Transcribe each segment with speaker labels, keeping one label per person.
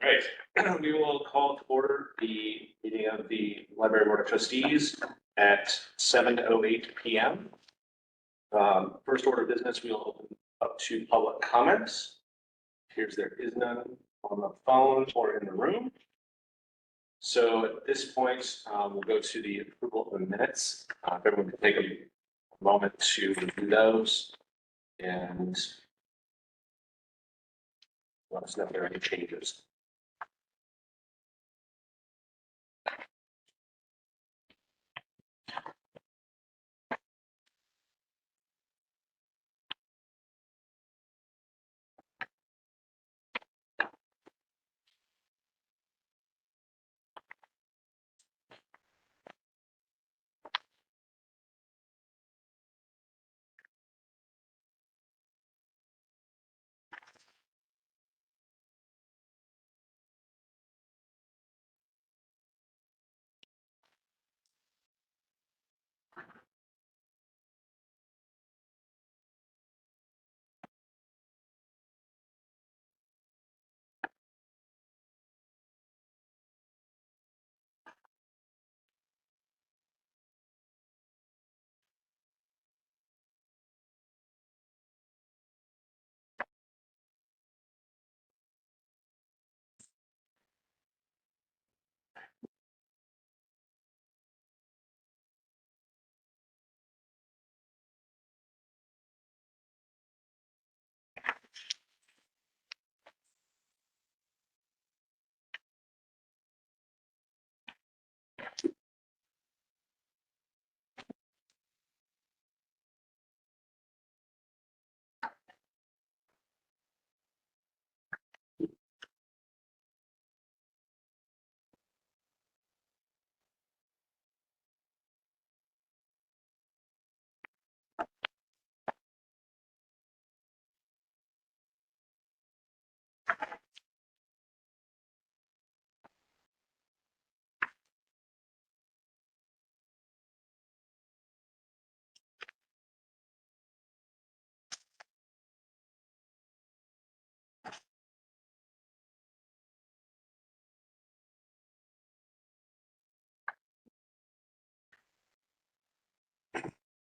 Speaker 1: Right, we will call to order the meeting of the Library Board of Trustees at 7:08 p.m. First order of business, we will open up to public comments. Appears there is none on the phone or in the room. So at this point, we'll go to the approval of the minutes. If everyone can take a moment to review those and let us know if there are any changes.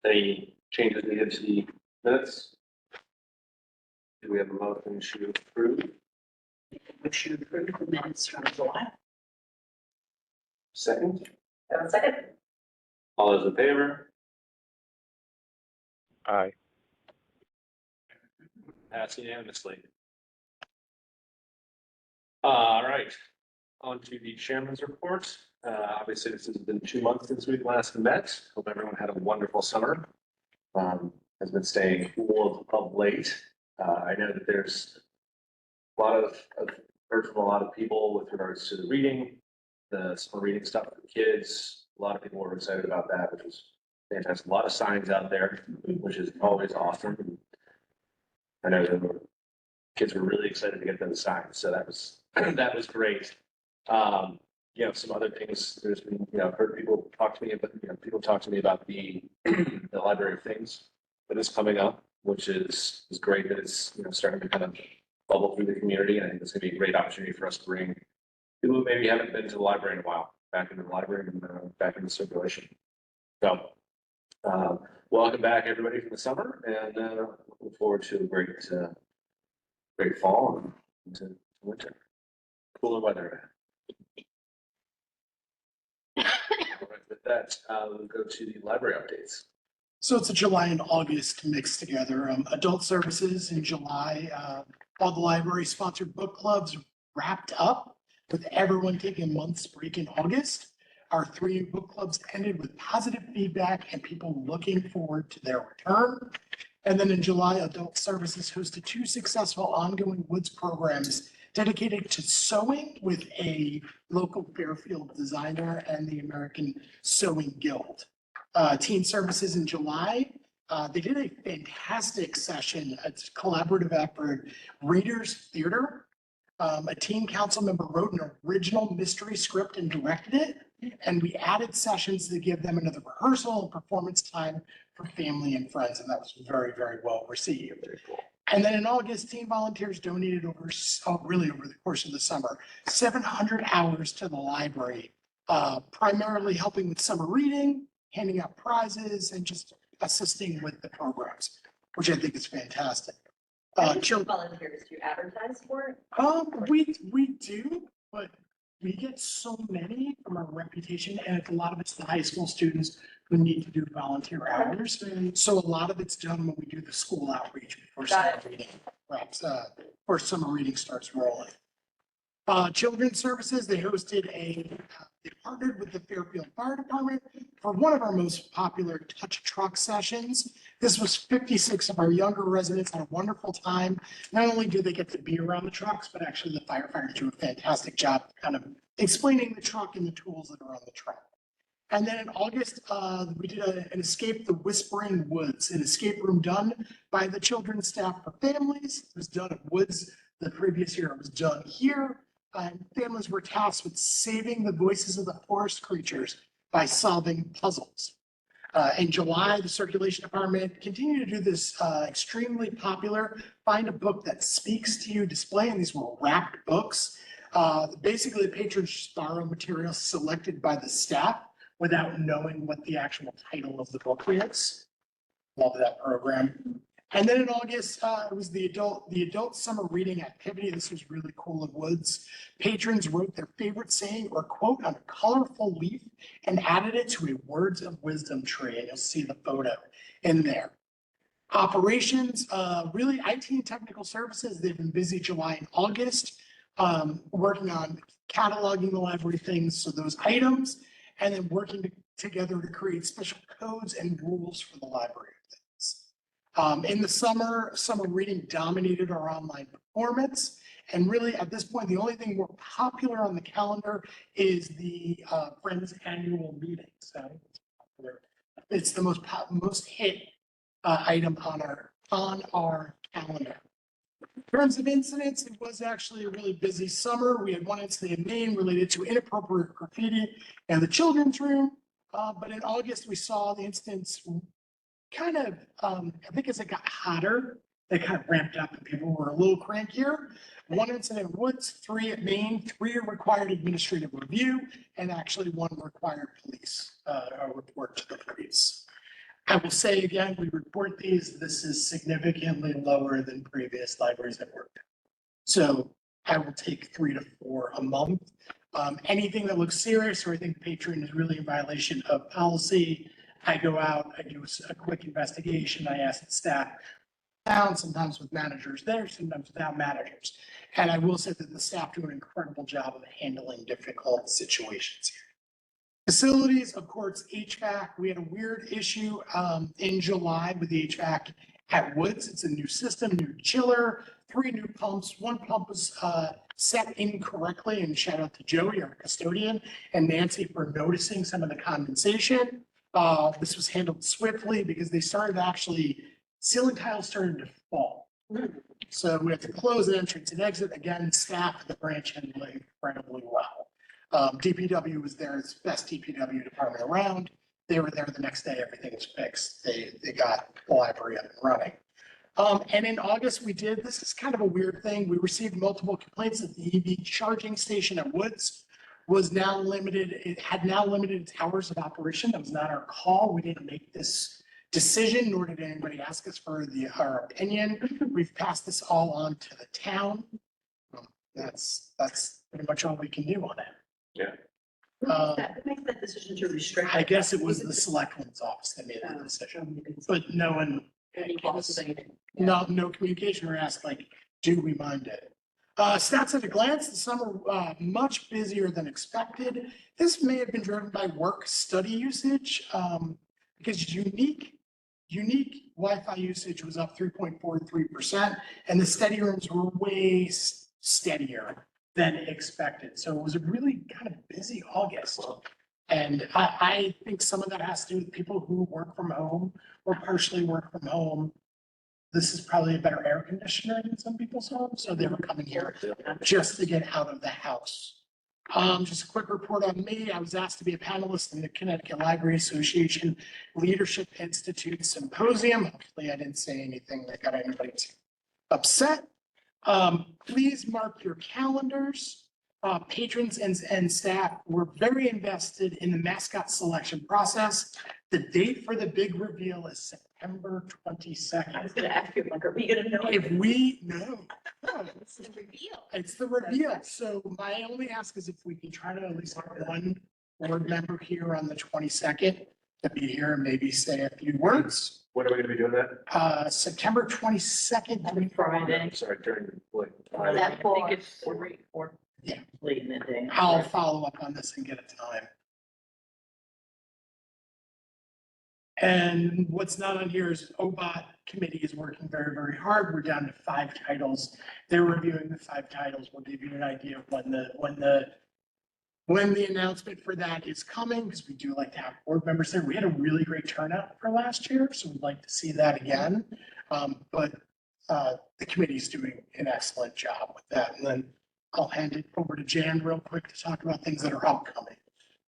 Speaker 1: Any changes needed to the minutes? Do we have a motion to approve?
Speaker 2: Motion to approve the minutes from July.
Speaker 1: Second,
Speaker 2: Second.
Speaker 1: all those in favor?
Speaker 3: Aye.
Speaker 1: Passed unanimously. All right, on to the chairman's report. Obviously, this has been 2 months since we've last met. Hope everyone had a wonderful summer. Has been staying cool of late. I know that there's a lot of heard from a lot of people with regards to the reading, the summer reading stuff for the kids. A lot of people were excited about that, which was fantastic. A lot of signs out there, which is always awesome. I know the kids were really excited to get those signs, so that was that was great. Some other things. There's been, I've heard people talk to me about the the library of things that is coming up, which is great. That it's starting to kind of bubble through the community, and I think it's going to be a great opportunity for us to bring people who maybe haven't been to the library in a while back into the library and back into circulation. So, welcome back everybody from the summer, and looking forward to a great fall and into winter. Cooler weather. All right, with that, we'll go to the library updates.
Speaker 4: So it's a July and August mixed together. Adult services in July, all the library sponsored book clubs wrapped up with everyone taking a month's break in August. Our 3 book clubs ended with positive feedback and people looking forward to their return. And then in July, adult services hosted 2 successful ongoing Woods programs dedicated to sewing with a local Fairfield designer and the American Sewing Guild. Teen services in July, they did a fantastic session. It's a collaborative effort, Readers Theater. A teen council member wrote an original mystery script and directed it. And we added sessions to give them another rehearsal and performance time for family and friends. And that was very, very well received.
Speaker 1: Very cool.
Speaker 4: And then in August, teen volunteers donated really over the course of the summer, 700 hours to the library, primarily helping with summer reading, handing out prizes, and just assisting with the programs, which I think is fantastic.
Speaker 2: Volunteers, do you advertise for it?
Speaker 4: We do, but we get so many from our reputation, and a lot of it's the high school students who need to do volunteer hours. So a lot of it's done when we do the school outreach before summer reading, before summer reading starts rolling. Children's Services, they partnered with the Fairfield Fire Department for one of our most popular touch truck sessions. This was 56 of our younger residents had a wonderful time. Not only did they get to be around the trucks, but actually the firefighters do a fantastic job kind of explaining the truck and the tools that are on the truck. And then in August, we did an Escape the Whispering Woods, an escape room done by the children's staff for families. It was done at Woods the previous year. It was done here. And families were tasked with saving the voices of the forest creatures by solving puzzles. In July, the Circulation Department continued to do this extremely popular Find a Book That Speaks to You display, and these were wrapped books. Basically, the patrons just borrow materials selected by the staff without knowing what the actual title of the book is. Love that program. And then in August, it was the adult summer reading activity. This was really cool at Woods. Patrons wrote their favorite saying or quote on a colorful leaf and added it to a words of wisdom tree. And you'll see the photo in there. Operations, really IT and technical services. They've been busy July and August, working on cataloging the library things. So those items, and then working together to create special codes and rules for the library. In the summer reading dominated our online performance. And really at this point, the only thing more popular on the calendar is the Friends annual meeting. So it's the most hit item on our calendar. In terms of incidents, it was actually a really busy summer. We had one incident in Maine related to inappropriate graffiti in the children's room. But in August, we saw the incidents kind of, I think as it got hotter, they kind of ramped up and people were a little crankier. One incident in Woods, 3 at Maine, 3 required administrative review, and actually 1 required police report to the police. I will say again, we report these, this is significantly lower than previous libraries I've worked at. So I will take 3 to 4 a month. Anything that looks serious or I think patron is really in violation of policy, I go out, I do a quick investigation, I ask the staff down, sometimes with managers there, sometimes without managers. And I will say that the staff do an incredible job of handling difficult situations here. Facilities, of course, HVAC. We had a weird issue in July with the HVAC at Woods. It's a new system, new chiller, 3 new pumps. 1 pump was set incorrectly, and shout out to Joey, our custodian, and Nancy for noticing some of the condensation. This was handled swiftly because they started ceiling tiles started to fall. So we had to close the entrance and exit. Again, staff at the branch handled it incredibly well. DPW was there, it's the best DPW department around. They were there the next day, everything was fixed. They got the library up and running. And in August, this is kind of a weird thing. We received multiple complaints that the EV charging station at Woods was now limited. It had now limited its hours of operation. That was not our call. We didn't make this decision, nor did anybody ask us for our opinion. We've passed this all on to the town. That's pretty much all we can do on it.
Speaker 1: Yeah.
Speaker 2: Who makes that decision to restrict?
Speaker 4: I guess it was the selectmen's office that made that decision, but no one, no communication or asked like, do we mind it? Stats at a glance, the summer much busier than expected. This may have been driven by work study usage because unique Wi-Fi usage was up 3.43%, and the study rooms were way steadier than expected. So it was a really kind of busy August. And I think some of that has to do with people who work from home or partially work from home. This is probably a better air conditioner in some people's homes, so they were coming here just to get out of the house. Just a quick report on me. I was asked to be a panelist in the Connecticut Library Association Leadership Institute Symposium. Hopefully I didn't say anything that got anybody upset. Please mark your calendars. Patrons and staff were very invested in the mascot selection process. The date for the big reveal is September
Speaker 2: I
Speaker 4: 22nd.
Speaker 2: was gonna ask you, like, are we gonna know?
Speaker 4: If we know,
Speaker 2: It's the reveal.
Speaker 4: it's the reveal. So my only ask is if we can try to at least have one board member here on the 22nd to be here and maybe say a few words.
Speaker 1: When are we gonna be doing that?
Speaker 4: September 22nd.
Speaker 2: On Friday.
Speaker 1: I'm sorry, during, like,
Speaker 2: I
Speaker 3: That
Speaker 2: think it's 3 or
Speaker 4: Yeah.
Speaker 2: late in the day.
Speaker 4: I'll follow up on this and get a time. And what's not on here is OBOT committee is working very, very hard. We're down to 5 titles. They're reviewing the 5 titles. We'll give you an idea of when the announcement for that is coming, because we do like to have board members there. We had a really great turnout for last year, so we'd like to see that again. But the committee's doing an excellent job with that. And then I'll hand it over to Jan real quick to talk about things that are upcoming.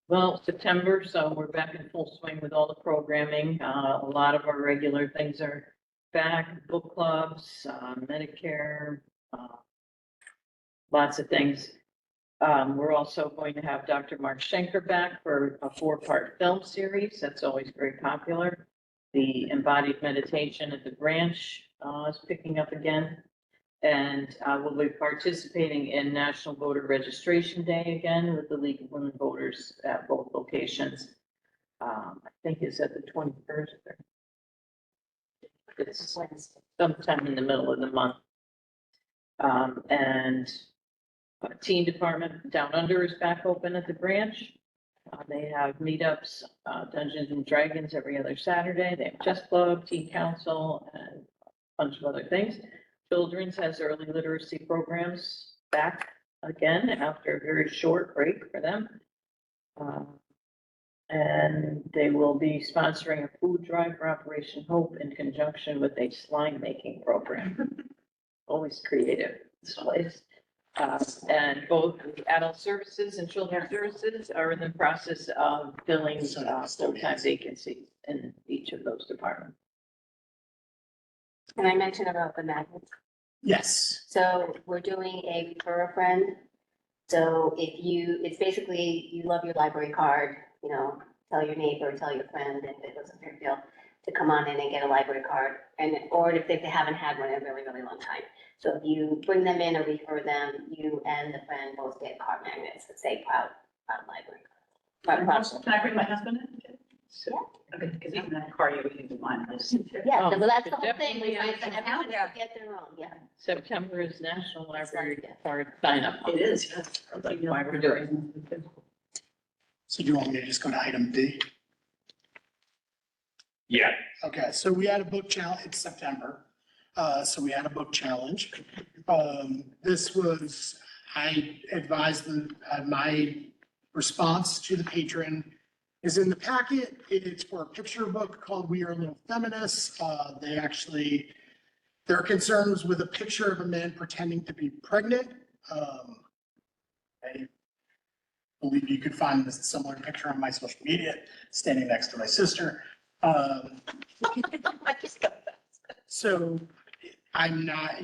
Speaker 2: Well, September, so we're back in full swing with all the programming. A lot of our regular things are back, book clubs, Medicare, lots of things. We're also going to have Dr. Mark Schenker back for a 4-part film series. That's always very popular. The embodied meditation at the branch is picking up again. And we'll be participating in National Voter Registration Day again with the League of Women Voters at both locations. I think it's at the 21st. It's sometime in the middle of the month. And teen department down under is back open at the branch. They have meetups, Dungeons and Dragons every other Saturday. They have chess club, teen council, and a bunch of other things. Children's has early literacy programs back again after a very short break for them. And they will be sponsoring a food drive for Operation Hope in conjunction with a slime making program. Always creative, this place. And both the adult services and children's services are in the process of filling full-time vacancies in each of those departments.
Speaker 3: Can I mention about the magnets?
Speaker 4: Yes.
Speaker 3: So we're doing a refer a friend. So it's basically, you love your library card, tell your neighbor, tell your friend, and it was a big deal to come on in and get a library card. Or if they haven't had one in a really, really long time. So if you bring them in or refer them, you and the friend both get card magnets that say proud library.
Speaker 5: Can I bring my husband in?
Speaker 3: Yeah.
Speaker 5: Okay, because he's in that car, we can do mine.
Speaker 3: Yeah,
Speaker 2: Oh,
Speaker 3: well, that's the whole thing.
Speaker 2: definitely
Speaker 3: Everyone
Speaker 2: understand.
Speaker 3: should get their own, yeah.
Speaker 2: September is National Library Card Sign Up.
Speaker 5: It is, yes.
Speaker 2: That's why we're doing it.
Speaker 4: So do you want me to just go to item B?
Speaker 1: Yeah,
Speaker 4: Okay, so we had a book challenge, it's September, so we had a book challenge. This was, I advised my response to the patron is in the packet. It's for a picture book called We Are Little Feminists. Their concern was with a picture of a man pretending to be pregnant. I believe you could find this similar picture on my social media, standing next to my sister. So I'm not,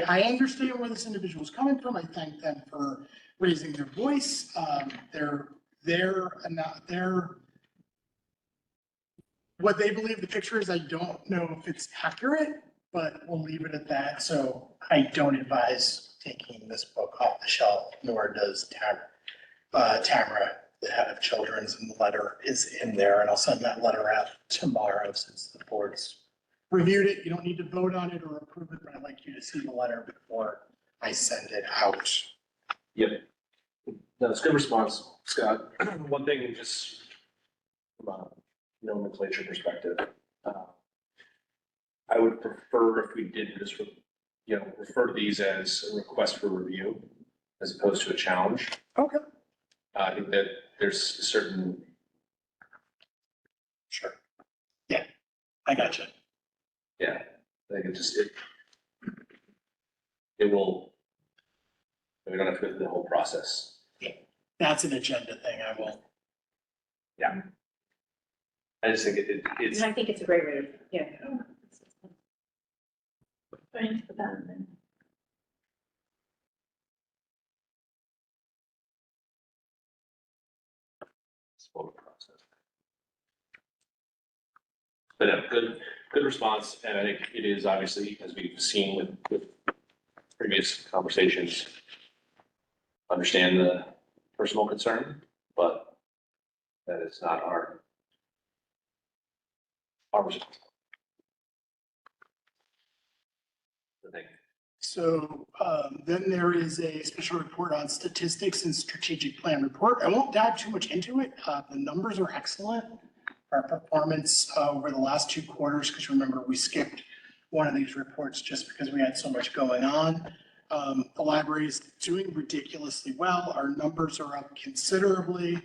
Speaker 4: I understand where this individual is coming from. I thank them for raising their voice. What they believe the picture is, I don't know if it's accurate, but we'll leave it at that. So I don't advise taking this book off the shelf, nor does Tamara, the head of children's, and the letter is in there, and I'll send that letter out tomorrow since the board's reviewed it. You don't need to vote on it or approve it, but I'd like you to see the letter before I send it out.
Speaker 1: yep. That's a good response, Scott. One thing, just from a nomenclature perspective, I would prefer if we did just, refer to these as a request for review as opposed to a challenge.
Speaker 4: Okay.
Speaker 1: I think that there's certain.
Speaker 4: Sure. Yeah, I got you.
Speaker 1: Yeah, I think it will, we don't have to go through the whole process.
Speaker 4: That's an agenda thing. I will.
Speaker 1: Yeah. I just think it's,
Speaker 5: And I think it's a great way, yeah. Do I need to put that in there?
Speaker 1: It's voting process. But yeah, good response, and I think it is obviously, as we've seen with previous conversations, understand the personal concern, but that is not our responsibility. I think.
Speaker 4: So then there is a special report on statistics and strategic plan report. I won't dive too much into it. The numbers are excellent. Our performance over the last 2 quarters, because remember, we skipped one of these reports just because we had so much going on. The library is doing ridiculously well. Our numbers are up considerably.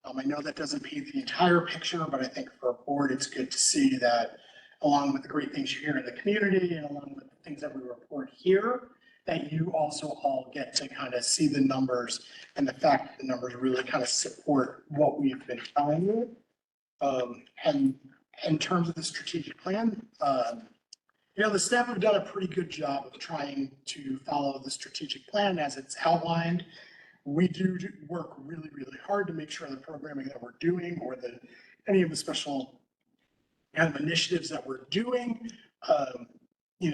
Speaker 4: I know that doesn't paint the entire picture, but I think for a board, it's good to see that along with the great things you hear in the community and along with the things that we report here, that you also all get to kind of see the numbers and the fact that the numbers really kind of support what we've been telling you. And in terms of the strategic plan, the staff have done a pretty good job of trying to follow the strategic plan as it's outlined. We do work really, really hard to make sure the programming that we're doing or any of the special kind of initiatives that we're doing,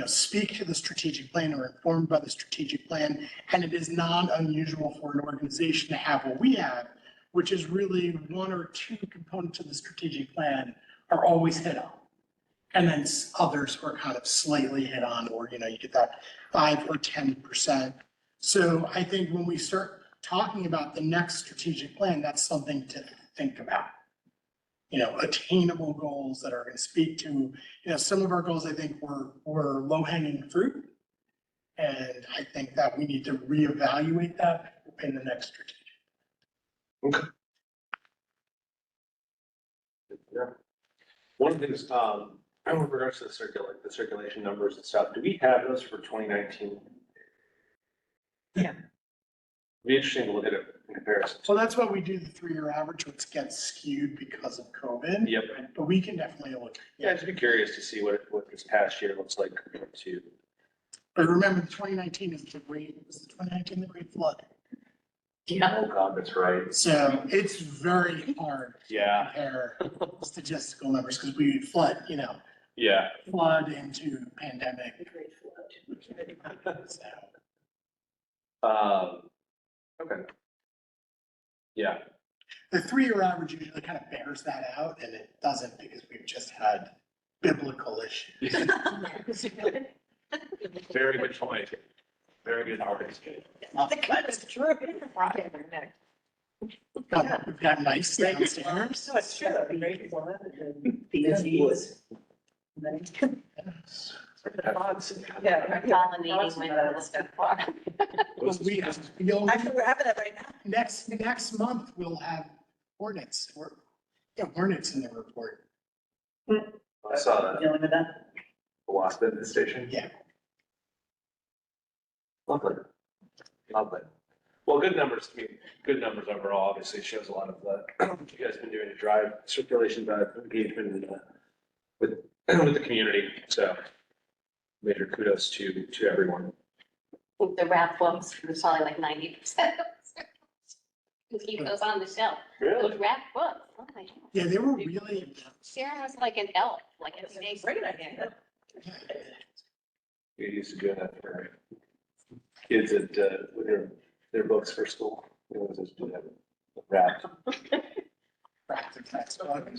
Speaker 4: speak to the strategic plan or informed by the strategic plan. And it is not unusual for an organization to have what we have, which is really 1 or 2 components of the strategic plan are always hit on. And then others are kind of slightly hit on, or, you get that 5 or 10%. So I think when we start talking about the next strategic plan, that's something to think about. Attainable goals that are going to speak to, some of our goals, I think were low hanging fruit. And I think that we need to reevaluate that in the next strategic.
Speaker 1: Okay. Yeah. One of the things, with regards to the circulation numbers and stuff, do we have those for 2019?
Speaker 2: Yeah.
Speaker 1: It'd be interesting to look at it in comparison.
Speaker 4: So that's why we do the 3-year average, which gets skewed because of COVID.
Speaker 1: Yep.
Speaker 4: But we can definitely look.
Speaker 1: Yeah, I'd just be curious to see what this past year looks like compared to.
Speaker 4: But remember, the 2019 is the great flood.
Speaker 1: Oh God, that's right.
Speaker 4: So it's very hard to
Speaker 1: Yeah,
Speaker 4: compare statistical numbers because we flood,
Speaker 1: yeah.
Speaker 4: flood into pandemic. So,
Speaker 1: Okay. Yeah,
Speaker 4: the 3-year average usually kind of bears that out, and it doesn't because we've just had biblical issues.
Speaker 1: very good point. Very good artist.
Speaker 2: That's true.
Speaker 4: We've got nice downstairs.
Speaker 2: No, it's true. Great flood and
Speaker 5: Disease.
Speaker 2: Yeah.
Speaker 3: Pollinating when it was too far.
Speaker 4: We
Speaker 5: Actually, we're having that right now.
Speaker 4: next month, we'll have hornets, hornets in the report.
Speaker 1: I saw that.
Speaker 5: Dealing with that.
Speaker 1: The wasp in the station.
Speaker 4: Yeah.
Speaker 1: Lovely. Lovely. Well, good numbers. Good numbers overall. Obviously, it shows a lot of you guys been doing to drive circulation, engagement with the community. So, major kudos to everyone.
Speaker 3: The wrap books was probably like 90%. You keep those on the shelf. Those wrap books. Oh my God.
Speaker 4: Yeah, they were really.
Speaker 3: Sarah was like an elf, like a snake.
Speaker 5: Great idea.
Speaker 1: We used to do that for kids with their books for school. It was just do that wrap.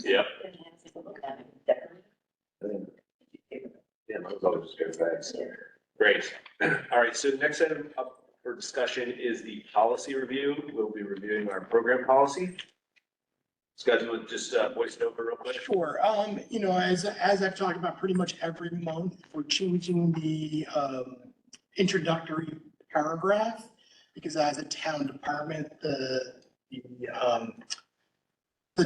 Speaker 1: Yep. Yeah, those always good bags. Great. All right, so next item up for discussion is the policy review. We'll be reviewing our program policy. Scott, you want to just voice it over real quick?
Speaker 4: Sure. As I've talked about pretty much every month, we're changing the introductory paragraph because as a town department, the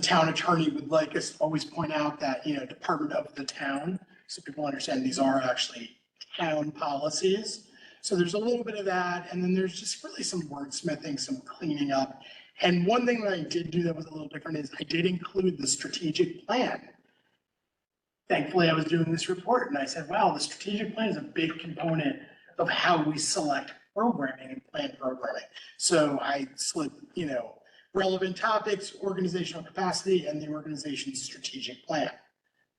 Speaker 4: town attorney would like us to always point out that, department of the town. So people understand these are actually town policies. So there's a little bit of that. And then there's just really some wordsmithing, some cleaning up. And one thing that I did do that was a little different is I did include the strategic plan thankfully I was doing this report and I said, wow, the strategic plan is a big component of how we select programming and plan programming. So I slid, relevant topics, organizational capacity, and the organization's strategic plan.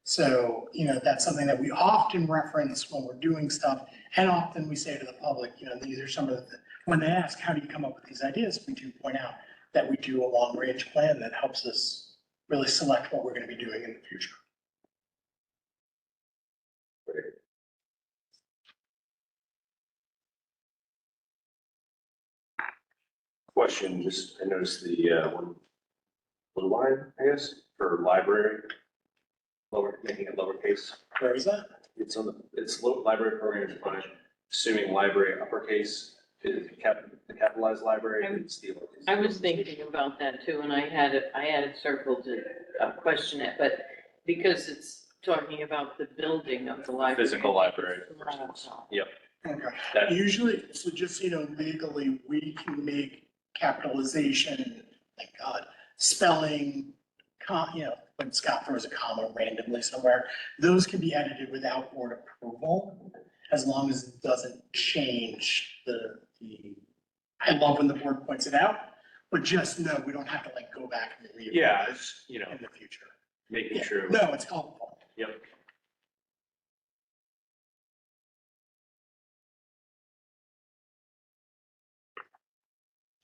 Speaker 4: So, that's something that we often reference when we're doing stuff. And often we say to the public, these are some of the, when they ask, how do you come up with these ideas? We do point out that we do a long range plan that helps us really select what we're going to be doing in the future.
Speaker 1: Question, just, I noticed the, one blue line, I guess, for library, making it lowercase.
Speaker 4: Where is that?
Speaker 1: It's on it's library program is fine, assuming library uppercase, is the capitalized library, it's the.
Speaker 2: I was thinking about that too, and I had it circled to question it, but because it's talking about the building of the library.
Speaker 1: Physical library. Yep.
Speaker 4: Okay.
Speaker 1: That-
Speaker 4: Usually, so just, legally, we can make capitalization, thank God, spelling, when Scott throws a comma randomly somewhere, those can be edited without board approval, as long as it doesn't change the, I love when the board points it out, but just know we don't have to go back and read.
Speaker 1: Yeah, it's,
Speaker 4: In the future.
Speaker 1: making
Speaker 4: Yeah,
Speaker 1: sure.
Speaker 4: no, it's helpful.
Speaker 1: Yep.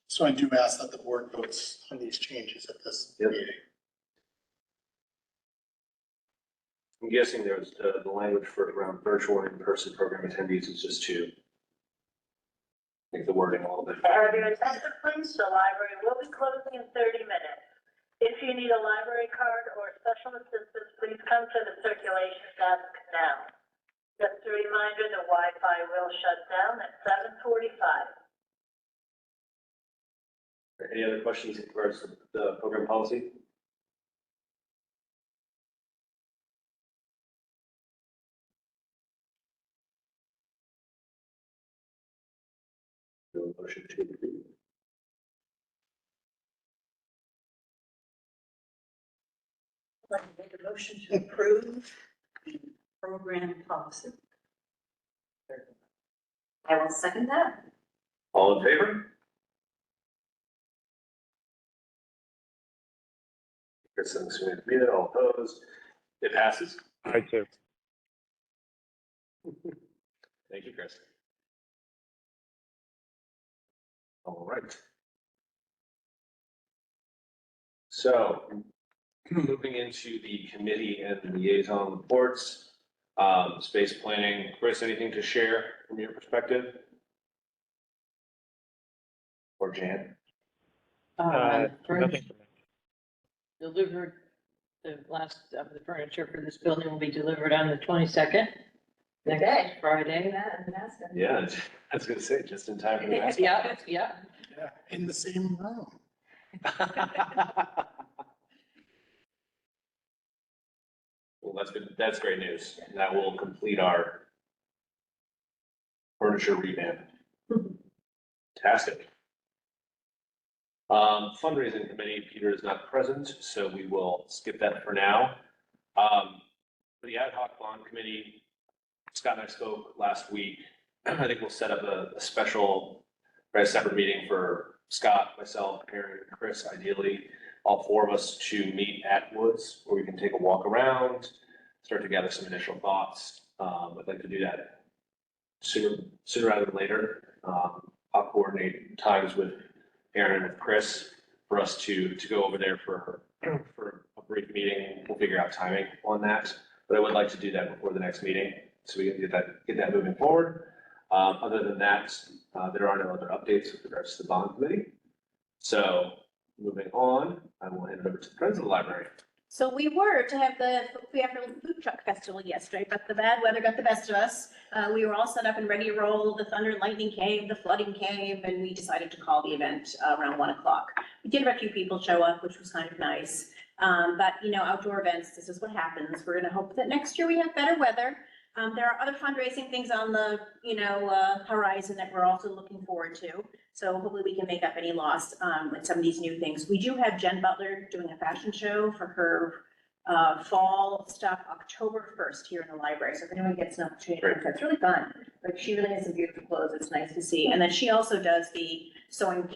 Speaker 4: So I do ask that the board votes on these changes at this
Speaker 1: Yep.
Speaker 4: meeting.
Speaker 1: I'm guessing there's the language for around virtual and in-person program attendees is just to make the wording a little bit.
Speaker 6: Have your attention, please. The library will be closing in 30 minutes. If you need a library card or special assistance, please come to the circulation desk now. Just a reminder, the Wi-Fi will shut down at 7:45.
Speaker 1: Any other questions in regards to the program policy? No motion to approve.
Speaker 5: I'd like to make a motion to approve the program policy.
Speaker 3: I will second that.
Speaker 1: All in favor? Chris, I'm assuming to be there, all opposed. It passes.
Speaker 7: I too.
Speaker 1: Thank you, Chris. All right. So, moving into the committee and liaison reports, space planning. Chris, anything to share from your perspective? Or Jan?
Speaker 7: Nothing for me.
Speaker 2: Delivered, the last of the furniture for this building will be delivered on the 22nd.
Speaker 5: Good
Speaker 2: Next
Speaker 5: day.
Speaker 2: Friday.
Speaker 1: Yeah, I was gonna say, just in time for the next.
Speaker 2: Yeah.
Speaker 4: Yeah, in the same room.
Speaker 1: Well, that's good. That's great news. That will complete our furniture revamp. Fantastic. Fundraising committee, Peter is not present, so we will skip that for now. For the ad hoc bond committee, Scott and I spoke last week. I think we'll set up a special, a separate meeting for Scott, myself, Aaron, and Chris, ideally, all four of us to meet at Woods, where we can take a walk around, start to gather some initial thoughts. I'd like to do that sooner rather than later. I'll coordinate times with Aaron and with Chris for us to go over there for a brief meeting. We'll figure out timing on that, but I would like to do that before the next meeting, so we can get that moving forward. Other than that, there are no other updates with regards to the bond committee. So moving on, I will hand it over to the Friends of the Library.
Speaker 8: So we were to have the food truck festival yesterday, but the bad weather got the best of us. We were all set up and ready to roll. The thunder and lightning came, the flooding came, and we decided to call the event around 1 o'clock. We did have a few people show up, which was kind of nice. But outdoor events, this is what happens. We're gonna hope that next year we have better weather. There are other fundraising things on the, horizon that we're also looking forward to. So hopefully we can make up any loss with some of these new things. We do have Jen Butler doing a fashion show for her fall stuff October 1st here in the library. So if anyone gets an opportunity,
Speaker 1: Great.
Speaker 8: it's really fun. Like she really has some beautiful clothes. It's nice to see. And then she also does the sewing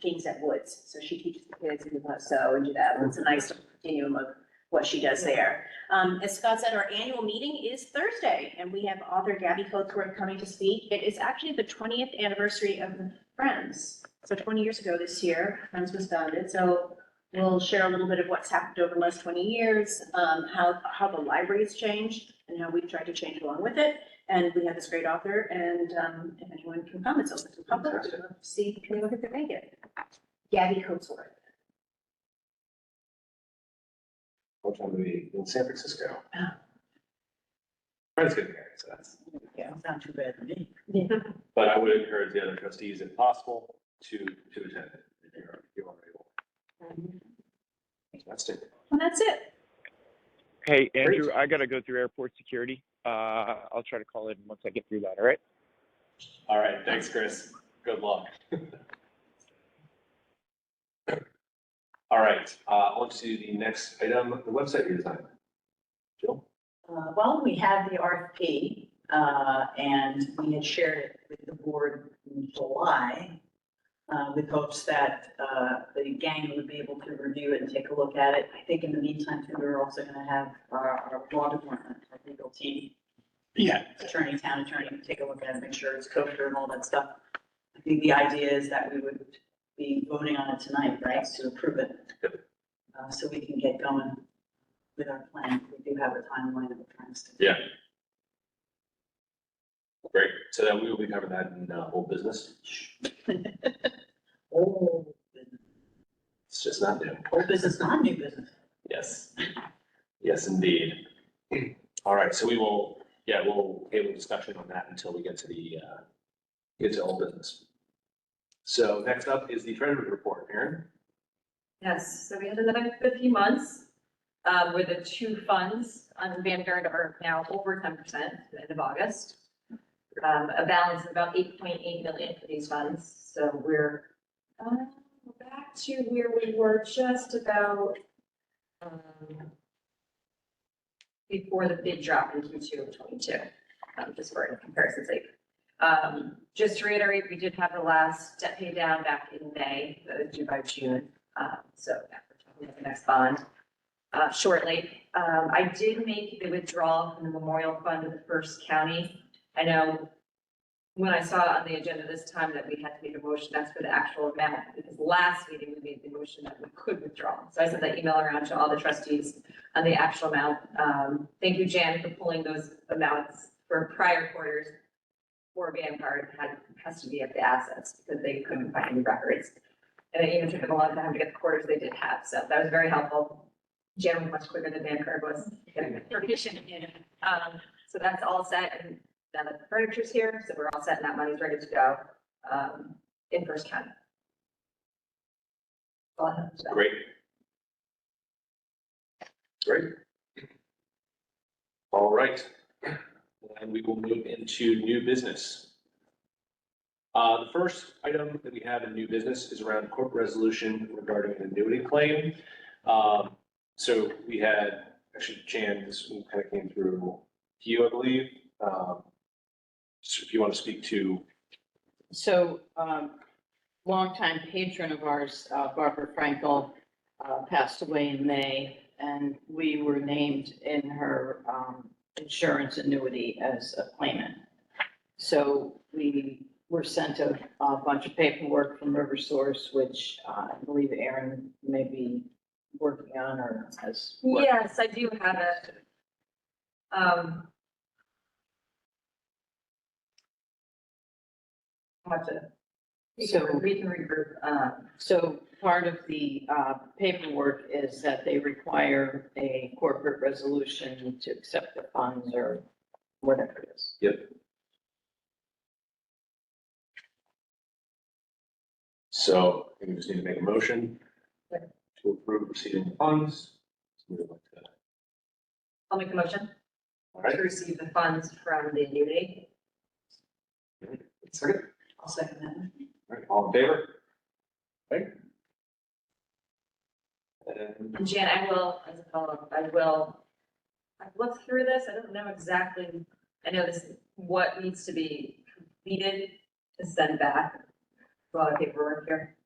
Speaker 8: things at Woods. So she teaches the kids who want to sew and do that. It's a nice continuum of what she does there. As Scott said, our annual meeting is Thursday, and we have author Gabby Coatsworth coming to speak. It is actually the 20th anniversary of Friends. So 20 years ago this year, Friends was founded. So we'll share a little bit of what's happened over the last 20 years, how the library's changed, and how we've tried to change along with it. And we have this great author, and if anyone can come, it's open to the public. We'd love to see if anyone can make it. Gabby Coatsworth.
Speaker 1: What time do we in San Francisco? Friends getting married, so that's.
Speaker 5: Yeah, not too bad for me.
Speaker 1: But I would encourage the other trustees, if possible, to attend it if you're able. That's it.
Speaker 8: And that's it.
Speaker 7: Hey, Andrew,
Speaker 1: Great.
Speaker 7: I gotta go through airport security. I'll try to call in once I get through that, all right?
Speaker 1: All right, thanks, Chris. Good luck. All right, on to the next item, the website redesign. Jill?
Speaker 5: Well, we have the RFP, and we had shared it with the board in July, with hopes that, the gang would be able to review it and take a look at it. I think in the meantime, too, we're also gonna have our law department, our legal team,
Speaker 4: Yeah,
Speaker 5: attorney, town attorney, take a look at it, make sure it's kosher and all that stuff. I think the idea is that we would be voting on it tonight, right, to approve it. So we can get going with our plan. We do have a timeline that we're trying to stick to.
Speaker 1: Yeah. Great, so then we will be covering that in old business.
Speaker 5: Old business.
Speaker 1: It's just not new.
Speaker 5: Old business, not new business.
Speaker 1: Yes. Yes, indeed. All right, so we'll table discussion on that until we get to old business. So next up is the treasurer's report, Erin.
Speaker 9: Yes, so we had another 50 months, where the two funds on Vanguard are now over 10% at the end of August. A balance of about 8.8 million for these funds, so we're back to where we were just about before the big drop in Q2 of 22, just for comparison's sake. Just to reiterate, we did have the last debt pay down back in May, that was due by June. So yeah, we're talking about the next bond shortly. I did make the withdrawal from the memorial fund of the First County. I know when I saw on the agenda this time that we had to make a motion, that's for the actual amount, because last meeting we made the motion that we could withdraw. So I sent that email around to all the trustees on the actual amount. Thank you, Jan, for pulling those amounts for prior quarters for Vanguard. Has to be at the assets because they couldn't find any records. And it even took them a long time to get the quarters they did have. So that was very helpful. Jan was much quicker than Vanguard was getting information in. So that's all set. And now that the furniture's here, so we're all set and that money's ready to go in First County. All I have to say.
Speaker 1: Great. Great. All right, and we will move into new business. The first item that we have in new business is around corporate resolution regarding an annuity claim. So we had, actually, Jan, this one kind of came through you, I believe. So if you want to speak to.
Speaker 2: So, longtime patron of ours, Barbara Frankel, passed away in May, and we were named in her insurance annuity as a claimant. So we were sent a bunch of paperwork from Riversource, which I believe Aaron may be working on or has.
Speaker 9: Yes, I do have it. Have to.
Speaker 2: So-
Speaker 9: We can regroup.
Speaker 2: So part of the paperwork is that they require a corporate resolution to accept the funds or whatever it is.
Speaker 1: Yep. So I think we just need to make a motion to approve receiving the funds. So we'd like to-
Speaker 9: I'll make a motion
Speaker 1: All right,
Speaker 9: to receive the funds from the annuity.
Speaker 1: second.
Speaker 5: I'll second that.
Speaker 1: All right, all in favor? Okay. And
Speaker 9: And Jan, I will, as a follow-up, I've looked through this, I don't know exactly, I know this, what needs to be completed to send back. A lot of paperwork here.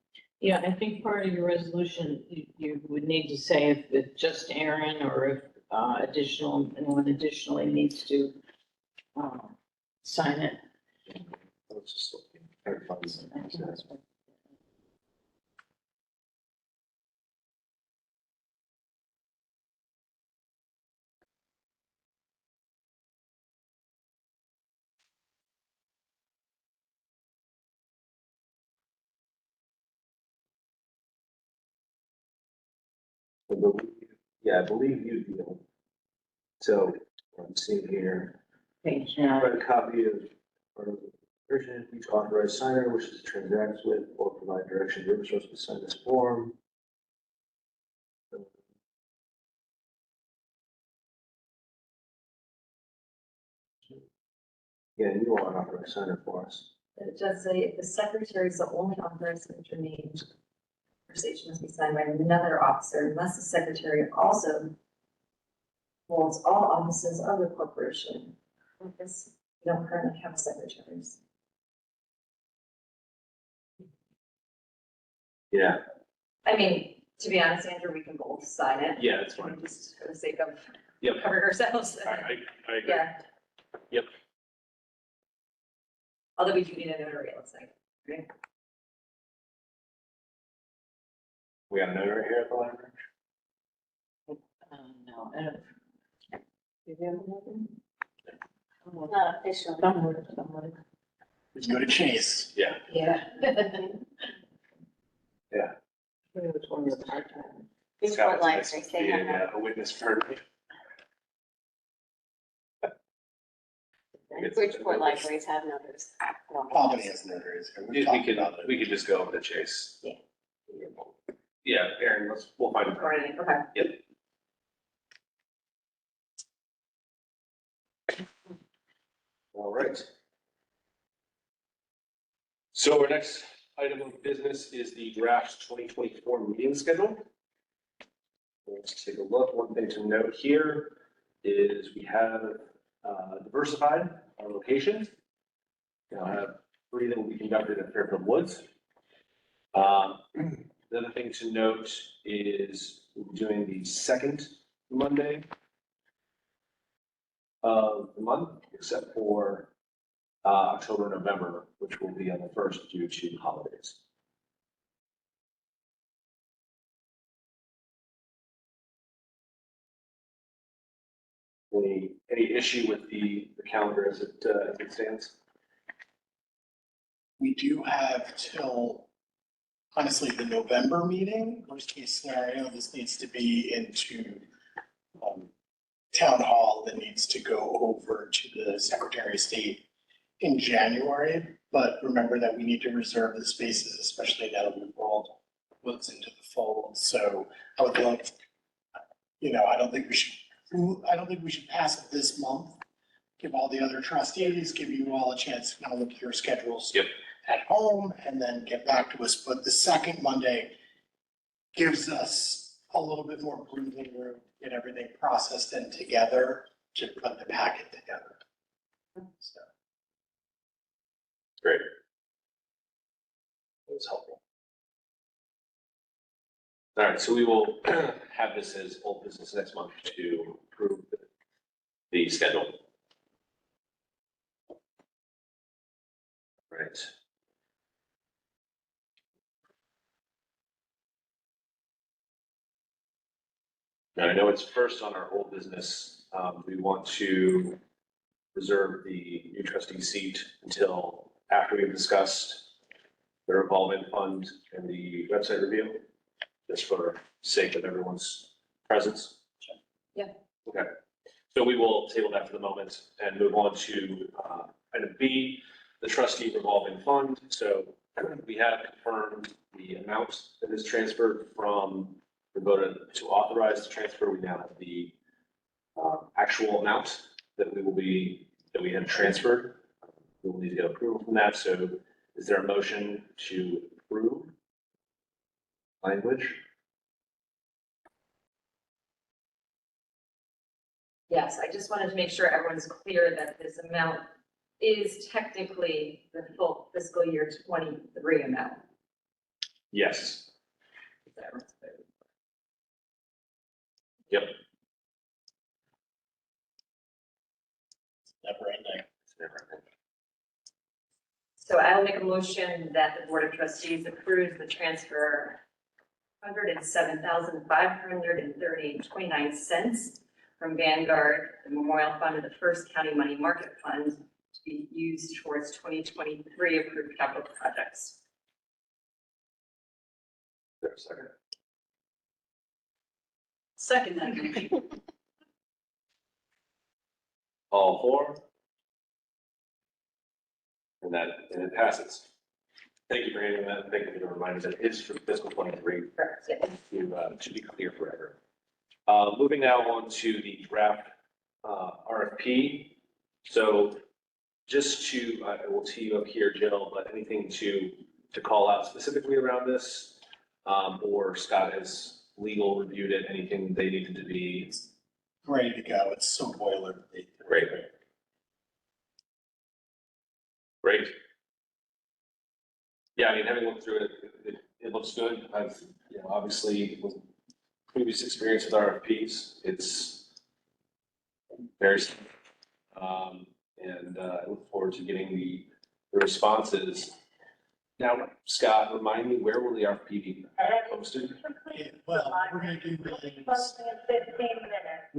Speaker 2: Yeah, I think part of your resolution, you would need to say if it's just Aaron or if anyone additionally needs to sign it.
Speaker 1: let's just look at our funds. I believe- Yeah, I believe you do. So I'm seeing here,
Speaker 2: Page 9.
Speaker 1: provide a copy of version, each authorized signer wishes to transact with or provide direction to Eversource to sign this form. Yeah, you are an authorized signer for us.
Speaker 9: It does say if the secretary is the only authorized signature named, conversation must be signed by another officer unless the secretary also holds all offices of the corporation. Because we don't currently have secretaries.
Speaker 1: Yeah,
Speaker 9: I mean, to be honest, Andrew, we can both sign it.
Speaker 1: yeah, that's fine.
Speaker 9: Just for the sake of
Speaker 1: Yep.
Speaker 9: covering ourselves.
Speaker 1: I agree.
Speaker 9: Yeah.
Speaker 1: Yep.
Speaker 9: Although we do need a notary, it looks like, right?
Speaker 1: We got a note right here at the library.
Speaker 2: No, I don't. Do you have another?
Speaker 3: Not official.
Speaker 2: Somewhere.
Speaker 4: We can go to Chase.
Speaker 1: Yeah.
Speaker 2: Yeah.
Speaker 1: Yeah.
Speaker 2: It was one of the part-time.
Speaker 3: Bridgeport Library,
Speaker 1: Scott,
Speaker 3: they have
Speaker 1: yeah,
Speaker 3: that.
Speaker 1: a witness for me.
Speaker 3: Bridgeport libraries have notaries.
Speaker 4: Albany has notaries.
Speaker 1: We could just go over to Chase.
Speaker 3: Yeah.
Speaker 1: Yeah, Aaron, we'll find it.
Speaker 9: Or anything, okay.
Speaker 1: All right. So our next item of business is the draft 2024 meeting schedule. Let's take a look. One thing to note here is we have diversified our locations. We'll have 3 that will be conducted at Fairfield Woods. The other thing to note is we'll be doing the second Monday of the month, except for October, November, which will be on the first due to holidays. Any issue with the calendar as it stands?
Speaker 4: We do have till, honestly, the November meeting, worst case scenario, this needs to be into town hall that needs to go over to the Secretary of State in January. But remember that we need to reserve the spaces, especially now that we've rolled Woods into the fold. So I would love, I don't think we should pass it this month. Give all the other trustees, give you all a chance to kind of look at your schedules.
Speaker 1: Yep.
Speaker 4: At home and then get back to us. But the second Monday gives us a little bit more breathing room, get everything processed and together to put the packet together. So.
Speaker 1: Great. That was helpful. All right, so we will have this as old business next month to approve the schedule. Right. Now, I know it's first on our old business. We want to reserve the new trustee seat until after we've discussed the revolving fund and the website review, just for sake of everyone's presence.
Speaker 9: Yeah.
Speaker 1: Okay, so we will table that for the moment and move on to item B, the trustee revolving fund. So we have confirmed the amount that is transferred from, we voted to authorize the transfer. We now have the actual amount that we have transferred. We will need to get approval from that. So is there a motion to approve language?
Speaker 9: Yes, I just wanted to make sure everyone's clear that this amount is technically the full fiscal year 23 amount.
Speaker 1: Yes.
Speaker 9: Everyone's clear.
Speaker 1: Yep.
Speaker 4: Never ending.
Speaker 1: It's never ending.
Speaker 9: So I'll make a motion that the Board of Trustees approves the transfer $107,538.29 from Vanguard, the Memorial Fund of the First County Money Market Fund, to be used towards 2023 approved capital projects.
Speaker 1: There's a second.
Speaker 5: Second that motion.
Speaker 1: All four? And it passes. Thank you for handling that. Thank you for the reminder that it's for fiscal 23
Speaker 9: Correct, yeah.
Speaker 1: to be clear for everyone. Moving now on to the draft RFP. So just to, I will tee you up here, Jill, but anything to call out specifically around this? Or Scott has legal reviewed it, anything they needed to be?
Speaker 4: Ready to go. It's so boilerplate.
Speaker 1: Great. Great. Yeah, I mean, having looked through it, it looks good. I've, obviously with previous experience with RFPs, it's very, and I look forward to getting the responses. Now, Scott, remind me, where will the RFP be posted?
Speaker 4: Well, we're gonna do this.
Speaker 6: Closing in 15 minutes.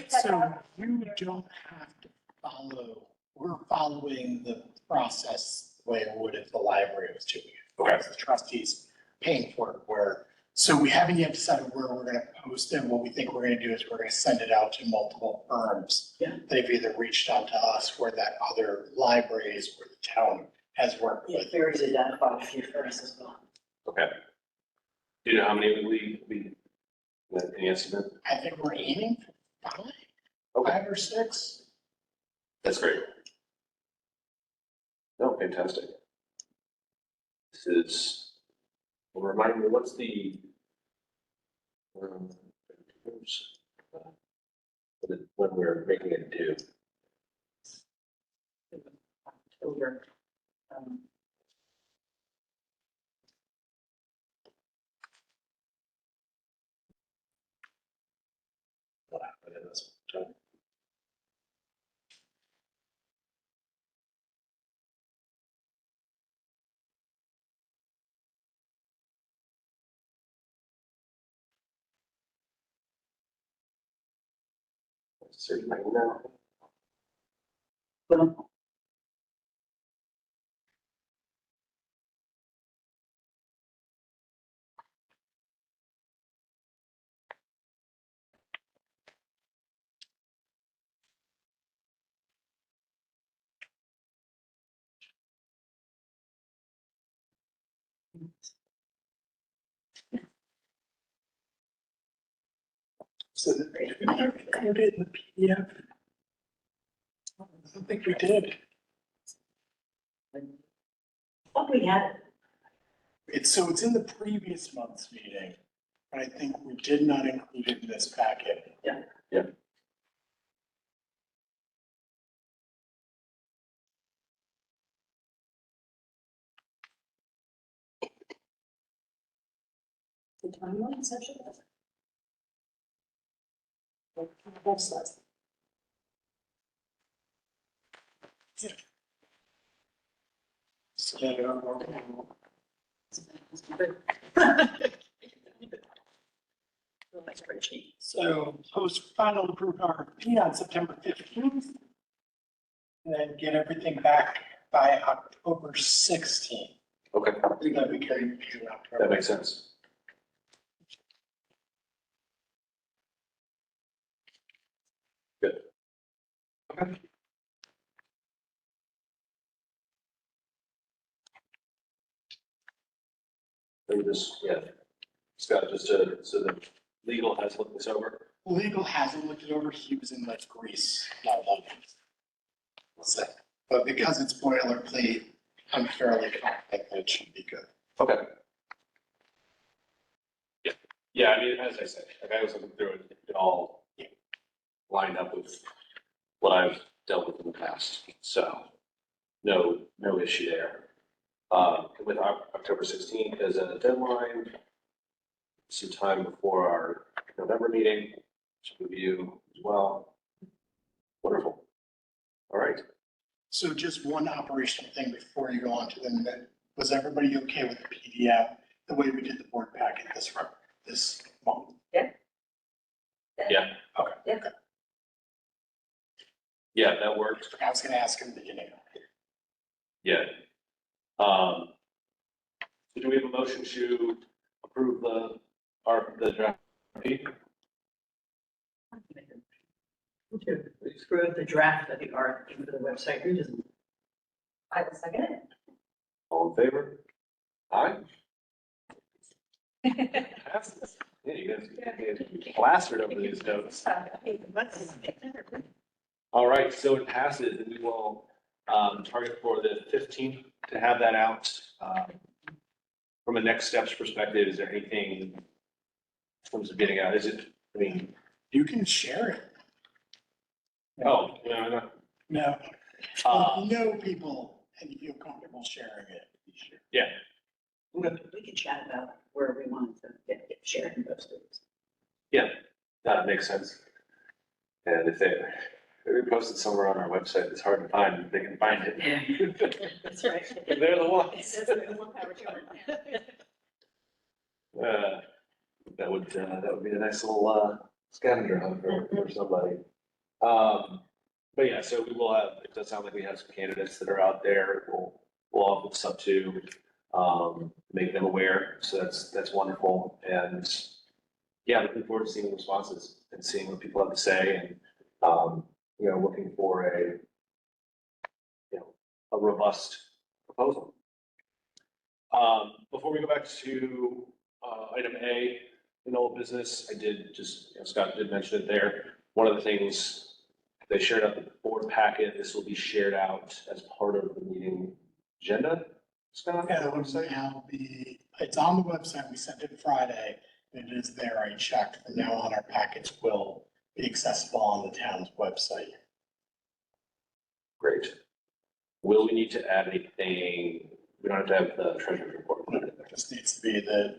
Speaker 4: So you don't have to follow, we're following the process the way it would if the library was doing it.
Speaker 1: Okay.
Speaker 4: The trustees paying for it, so we haven't yet decided where we're gonna post it. What we think we're gonna do is we're gonna send it out to multiple firms.
Speaker 5: Yeah.
Speaker 4: They've either reached out to us or that other libraries or the town has worked with.
Speaker 5: Barry's identified a few firms as well.
Speaker 1: Okay. Do you know how many we any estimate?
Speaker 4: I think we're aiming for
Speaker 1: Okay,
Speaker 4: 5 or 6.
Speaker 1: that's great. No, fantastic. This is, well, remind me, what's the, oops, when we're making it due?
Speaker 5: October.
Speaker 1: What happened in this time? Certainly now.
Speaker 5: Well,
Speaker 4: So did we include it in the PDF? I don't think we did.
Speaker 5: what we had,
Speaker 4: It's in the previous month's meeting, but I think we did not include it in this packet.
Speaker 5: the timeline section. My spreadsheet.
Speaker 4: So post final approved RFP on September 15th. And then get everything back by October 16th.
Speaker 1: Okay,
Speaker 4: That we can review in October.
Speaker 1: that makes sense. Good. Okay. Let me just, Scott, just so the legal has looked this over.
Speaker 4: Legal hasn't looked it over. He was in like Greece, not London. So, but because it's boilerplate, I'm fairly confident that it should be good.
Speaker 1: Okay. Yeah, I mean, as I said, like I was looking through it, it all lined up with what I've dealt with in the past. So no issue there. With October 16th as a deadline, some time before our November meeting, to review as well. Wonderful. All right.
Speaker 4: So just one operational thing before you go on to the minute. Was everybody okay with the PDF, the way we did the board packet this month?
Speaker 1: Yeah.
Speaker 4: Okay.
Speaker 9: Yeah.
Speaker 1: Yeah, that worked.
Speaker 4: I was gonna ask in the beginning.
Speaker 1: Yeah. So do we have a motion to approve the draft?
Speaker 5: To approve the draft of the RFP for the website redesign.
Speaker 9: I will second it.
Speaker 1: All in favor? Aye. Passes. Yeah, you guys get plastered over these notes. All right, so it passes, and we will target for the 15th to have that out. From a next steps perspective, is there anything in terms of getting out? Is it, I mean,
Speaker 4: You can share it.
Speaker 1: oh, no.
Speaker 4: No, know people and you feel comfortable sharing it. Sure.
Speaker 1: Yeah,
Speaker 5: We can chat about where we want to get shared and posted.
Speaker 1: that makes sense. And if they post it somewhere on our website, it's hard to find, they can find it.
Speaker 5: That's right.
Speaker 1: They're the ones.
Speaker 5: That's right, one power to them.
Speaker 1: That would be a nice little scavenger hunt for somebody. But yeah, so we will have, it does sound like we have some candidates that are out there. We'll offer this up to, make them aware. So that's wonderful. And yeah, looking forward to seeing the responses and seeing what people have to say and, looking for a robust proposal. Before we go back to, item A in old business, I did just, Scott did mention it there. One of the things they shared out the board packet, this will be shared out as part of the meeting agenda. Scott?
Speaker 4: Yeah, it would now be, it's on the website. We sent it Friday. It is there. I checked. From now on, our packets will be accessible on the town's website.
Speaker 1: Great. Will we need to add anything? We don't have to have the treasurer's report.
Speaker 4: It just needs to be the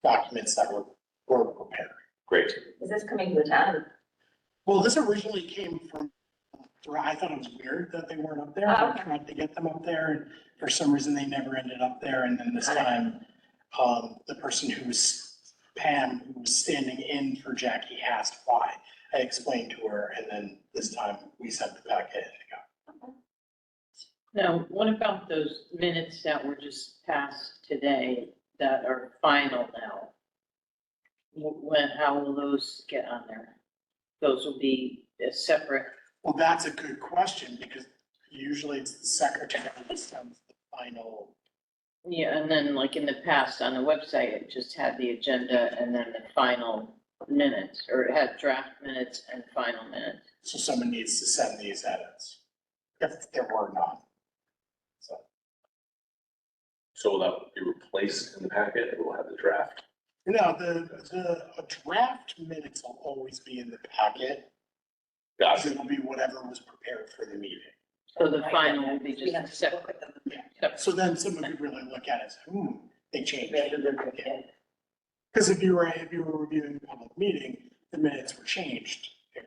Speaker 4: documents that we're preparing.
Speaker 1: Great.
Speaker 9: Is this coming to the town?
Speaker 4: Well, this originally came from, I thought it was weird that they weren't up there.
Speaker 9: Oh,
Speaker 4: I
Speaker 9: okay.
Speaker 4: tried to get them up there, and for some reason, they never ended up there. And then this time, the person who was Pam, who was standing in for Jackie, asked why. I explained to her, and then this time we sent the packet to go.
Speaker 2: Now, what about those minutes that were just passed today that are final now? How will those get on there? Those will be a separate,
Speaker 4: Well, that's a good question, because usually it's the secretary that sends the final.
Speaker 2: yeah, and then like in the past on the website, it just had the agenda and then the final minutes, or it had draft minutes and final minutes.
Speaker 4: So someone needs to send these edits, if there were none.
Speaker 1: So will that be replaced in the packet? It will have the draft.
Speaker 4: No, the draft minutes will always be in the packet.
Speaker 1: Gotcha.
Speaker 4: It'll be whatever was prepared for the meeting.
Speaker 2: So the final will be
Speaker 5: We have
Speaker 2: just
Speaker 5: to
Speaker 2: separate.
Speaker 5: look at them.
Speaker 4: So then someone could really look at it as, they changed.
Speaker 5: We have to look at it.
Speaker 4: Because if you were reviewing a public meeting, the minutes were changed. I'm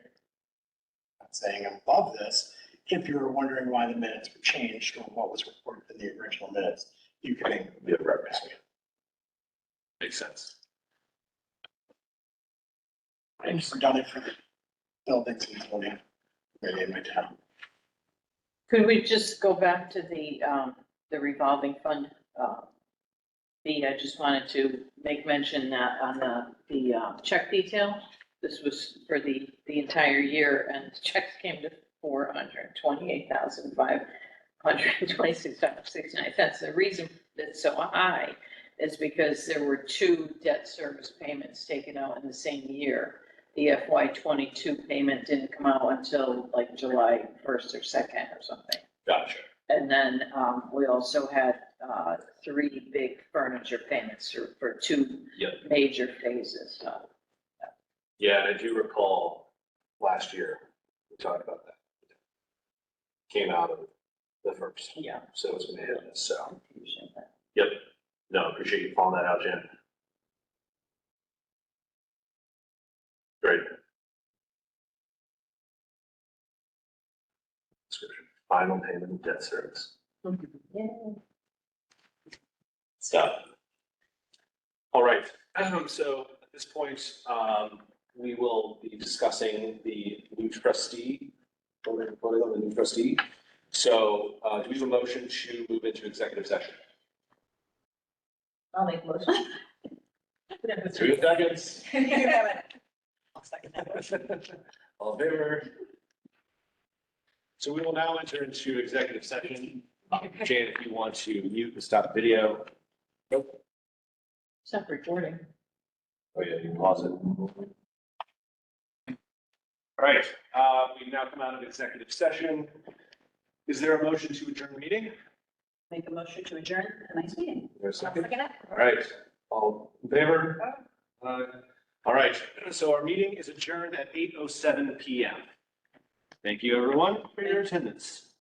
Speaker 4: not saying I'm above this. If you were wondering why the minutes were changed or what was reported in the original minutes, you can
Speaker 1: Be a reference. Makes sense.
Speaker 4: I've done it for the buildings and zoning, maybe in my town.
Speaker 2: Could we just go back to the revolving fund? I just wanted to make mention that on the check detail, this was for the entire year, and the checks came to $428,526.69. The reason it's so high is because there were 2 debt service payments taken out in the same year. The FY '22 payment didn't come out until like July 1st or 2nd or something.
Speaker 1: Gotcha.
Speaker 2: And then we also had 3 big furniture payments for 2
Speaker 1: Yep.
Speaker 2: major phases.
Speaker 1: Yeah, and I do recall last year. We talked about that. Came out of the first,
Speaker 2: Yeah.
Speaker 1: so it's gonna hit us, so.
Speaker 2: Appreciate that.
Speaker 1: Yep. No, appreciate you calling that out, Jen. Great. Description, final payment of debt service. Stuff. All right, so at this point, we will be discussing the new trustee, voting on the new trustee. So, do we have a motion to move into executive session?
Speaker 9: I'll make a motion.
Speaker 1: 3 seconds.
Speaker 9: I'll second that.
Speaker 1: All in favor? So we will now enter into executive session. Jane, if you want to mute and stop the video. Nope.
Speaker 2: Stop recording.
Speaker 1: Oh yeah, you can pause it. All right, we now come out of executive session. Is there a motion to adjourn the meeting?
Speaker 5: Make a motion to adjourn tonight's meeting.
Speaker 1: There's a second. All right, all in favor? All right, so our meeting is adjourned at 8:07 PM. Thank you, everyone, for your attendance.